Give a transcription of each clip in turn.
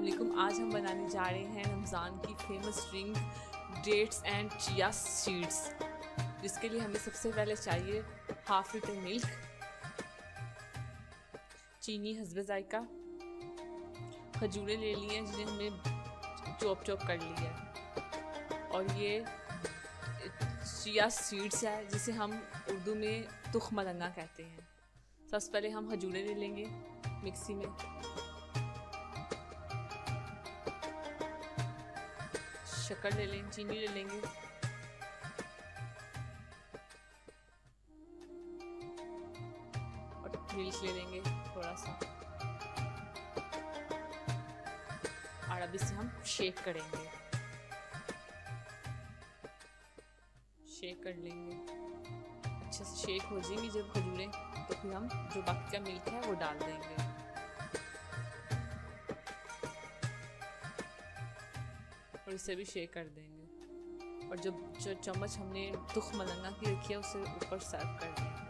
अस्सलामुअलैकुम। आज हम बनाने जा रहे हैं रमज़ान की famous drink dates and chia seeds, जिसके लिए हमें सबसे पहले चाहिए हाफ लीटर मिल्क, चीनी हस्बे जायका, खजूरें ले ली हैं जिन्हें हमने चॉप कर ली है, और ये चिया सीड्स है जिसे हम उर्दू में तुख मलंगा कहते हैं। सबसे पहले हम खजूरें ले लेंगे मिक्सी में, शक्कर ले लेंगे, चीनी ले लेंगे, और मिल्क ले लेंगे थोड़ा सा, और अब इसे हम शेक करेंगे, शेक कर लेंगे। अच्छे से शेक हो जाएंगी जब खजूरें, तो फिर हम जो बाकी का मिल्क है वो डाल देंगे, और इसे भी शेक कर देंगे, और जो चम्मच हमने तुख मलंगा की रखी है उसे ऊपर सर्व कर देंगे।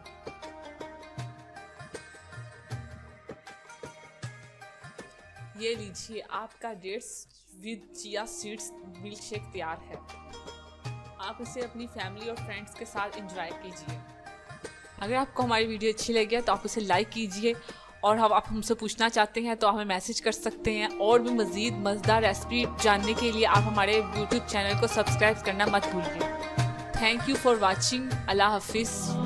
ये लीजिए, आपका dates with chia seeds milk shake तैयार है। आप इसे अपनी फैमिली और फ्रेंड्स के साथ एंजॉय कीजिए। अगर आपको हमारी वीडियो अच्छी लगी है तो आप इसे लाइक कीजिए, और आप हमसे पूछना चाहते हैं तो आप हमें मैसेज कर सकते हैं। और भी मज़ीद मज़ेदार रेसिपी जानने के लिए आप हमारे YouTube चैनल को सब्सक्राइब करना मत भूलिए। Thank you for watching. अल्लाह हाफिज़।